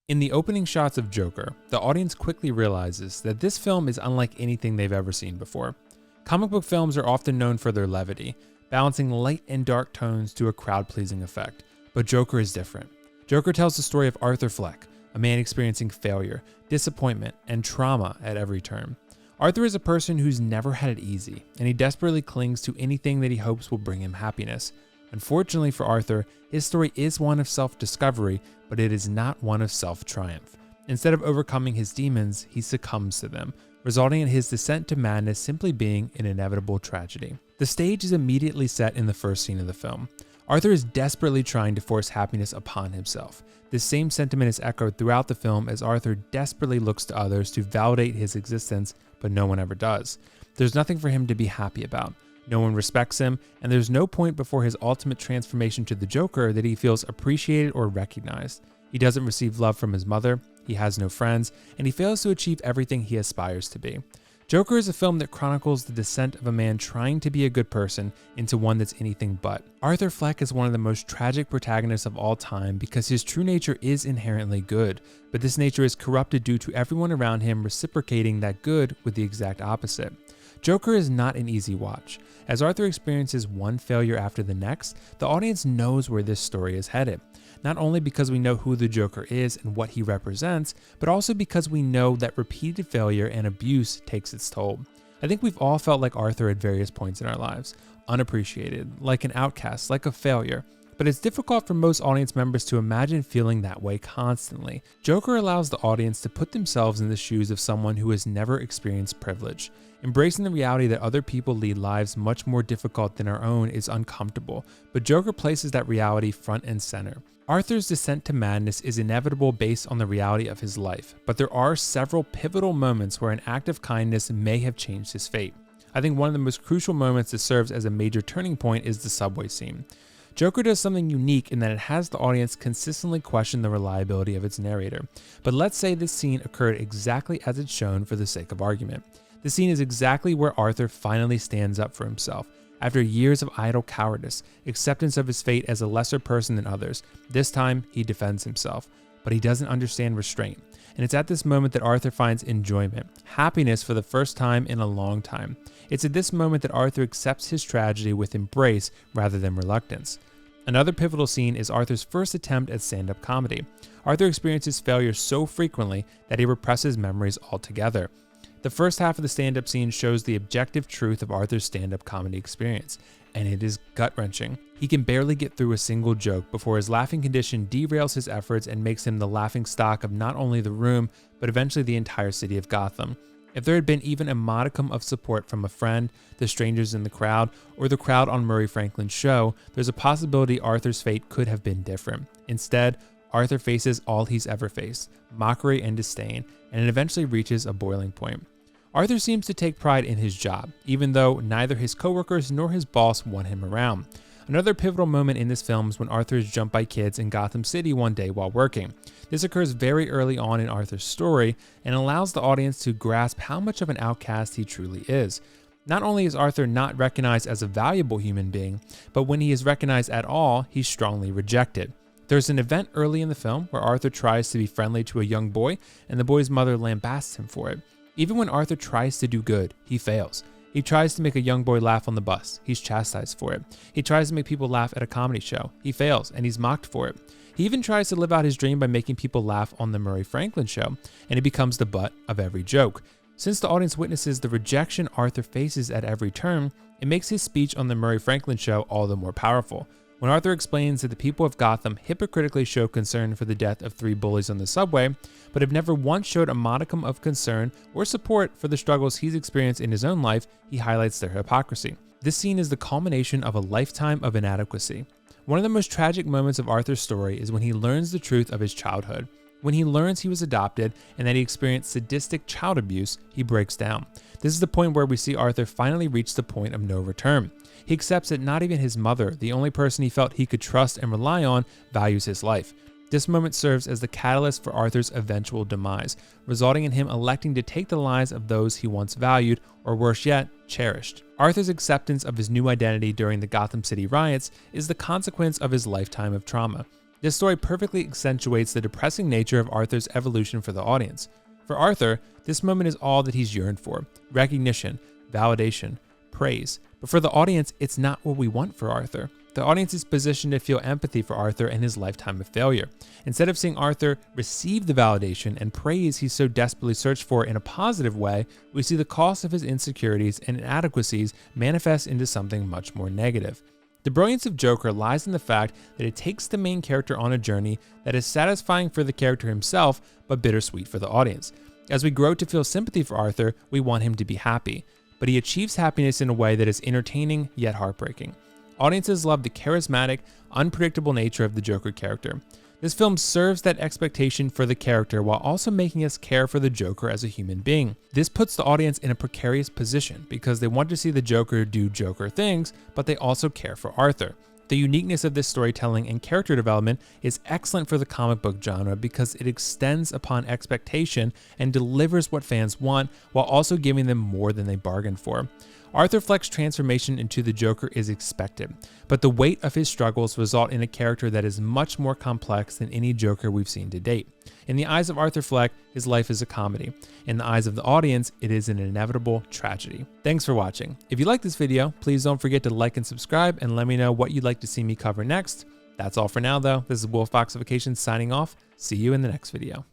In the opening shots of Joker, the audience quickly realizes that this film is unlike anything they've ever seen before. Comic book films are often known for their levity, balancing light and dark tones to a crowd-pleasing effect. But Joker is different. Joker tells the story of Arthur Fleck, a man experiencing failure, disappointment, and trauma at every turn. Arthur is a person who's never had it easy, and he desperately clings to anything that he hopes will bring him happiness. Unfortunately for Arthur, his story is one of self-discovery, but it is not one of self-triumph. Instead of overcoming his demons, he succumbs to them, resulting in his descent to madness simply being an inevitable tragedy. The stage is immediately set in the first scene of the film. Arthur is desperately trying to force happiness upon himself. This same sentiment is echoed throughout the film as Arthur desperately looks to others to validate his existence, but no one ever does. There's nothing for him to be happy about. No one respects him, and there's no point before his ultimate transformation to the Joker that he feels appreciated or recognized. He doesn't receive love from his mother, he has no friends, and he fails to achieve everything he aspires to be. Joker is a film that chronicles the descent of a man trying to be a good person into one that's anything but. Arthur Fleck is one of the most tragic protagonists of all time because his true nature is inherently good, but this nature is corrupted due to everyone around him reciprocating that good with the exact opposite. Joker is not an easy watch. As Arthur experiences one failure after the next, the audience knows where this story is headed. Not only because we know who the Joker is and what he represents, but also because we know that repeated failure and abuse takes its toll. I think we've all felt like Arthur at various points in our lives, unappreciated, like an outcast, like a failure. But it's difficult for most audience members to imagine feeling that way constantly. Joker allows the audience to put themselves in the shoes of someone who has never experienced privilege. Embracing the reality that other people lead lives much more difficult than our own is uncomfortable, but Joker places that reality front and center. Arthur's descent to madness is inevitable based on the reality of his life, but there are several pivotal moments where an act of kindness may have changed his fate. I think one of the most crucial moments that serves as a major turning point is the subway scene. Joker does something unique in that it has the audience consistently question the reliability of its narrator. But let's say this scene occurred exactly as it's shown for the sake of argument. The scene is exactly where Arthur finally stands up for himself. After years of idle cowardice, acceptance of his fate as a lesser person than others, this time he defends himself. But he doesn't understand restraint. And it's at this moment that Arthur finds enjoyment, happiness for the first time in a long time. It's at this moment that Arthur accepts his tragedy with embrace rather than reluctance. Another pivotal scene is Arthur's first attempt at stand-up comedy. Arthur experiences failure so frequently that he represses memories altogether. The first half of the stand-up scene shows the objective truth of Arthur's stand-up comedy experience, and it is gut-wrenching. He can barely get through a single joke before his laughing condition derails his efforts and makes him the laughing stock of not only the room, but eventually the entire city of Gotham. If there had been even a modicum of support from a friend, the strangers in the crowd, or the crowd on Murray Franklin's show, there's a possibility Arthur's fate could have been different. Instead, Arthur faces all he's ever faced, mockery and disdain, and it eventually reaches a boiling point. Arthur seems to take pride in his job, even though neither his coworkers nor his boss want him around. Another pivotal moment in this film is when Arthur is jumped by kids in Gotham City one day while working. This occurs very early on in Arthur's story and allows the audience to grasp how much of an outcast he truly is. Not only is Arthur not recognized as a valuable human being, but when he is recognized at all, he's strongly rejected. There's an event early in the film where Arthur tries to be friendly to a young boy, and the boy's mother lambasts him for it. Even when Arthur tries to do good, he fails. He tries to make a young boy laugh on the bus. He's chastised for it. He tries to make people laugh at a comedy show. He fails, and he's mocked for it. He even tries to live out his dream by making people laugh on the Murray Franklin show, and he becomes the butt of every joke. Since the audience witnesses the rejection Arthur faces at every turn, it makes his speech on the Murray Franklin show all the more powerful. When Arthur explains that the people of Gotham hypocritically show concern for the death of 3 bullies on the subway, but have never once showed a modicum of concern or support for the struggles he's experienced in his own life, he highlights their hypocrisy. This scene is the culmination of a lifetime of inadequacy. One of the most tragic moments of Arthur's story is when he learns the truth of his childhood. When he learns he was adopted and that he experienced sadistic child abuse, he breaks down. This is the point where we see Arthur finally reach the point of no return. He accepts that not even his mother, the only person he felt he could trust and rely on, values his life. This moment serves as the catalyst for Arthur's eventual demise, resulting in him electing to take the lives of those he once valued, or worse yet, cherished. Arthur's acceptance of his new identity during the Gotham City riots is the consequence of his lifetime of trauma. This story perfectly accentuates the depressing nature of Arthur's evolution for the audience. For Arthur, this moment is all that he's yearned for: recognition, validation, praise. But for the audience, it's not what we want for Arthur. The audience is positioned to feel empathy for Arthur and his lifetime of failure. Instead of seeing Arthur receive the validation and praise he so desperately searched for in a positive way, we see the cost of his insecurities and inadequacies manifest into something much more negative. The brilliance of Joker lies in the fact that it takes the main character on a journey that is satisfying for the character himself, but bittersweet for the audience. As we grow to feel sympathy for Arthur, we want him to be happy, but he achieves happiness in a way that is entertaining yet heartbreaking. Audiences love the charismatic, unpredictable nature of the Joker character. This film serves that expectation for the character while also making us care for the Joker as a human being. This puts the audience in a precarious position because they want to see the Joker do Joker things, but they also care for Arthur. The uniqueness of this storytelling and character development is excellent for the comic book genre because it extends upon expectation and delivers what fans want while also giving them more than they bargained for. Arthur Fleck's transformation into the Joker is expected, but the weight of his struggles result in a character that is much more complex than any Joker we've seen to date. In the eyes of Arthur Fleck, his life is a comedy. In the eyes of the audience, it is an inevitable tragedy. Thanks for watching. If you like this video, please don't forget to like and subscribe and let me know what you'd like to see me cover next. That's all for now though. This is WillFoxification signing off. See you in the next video.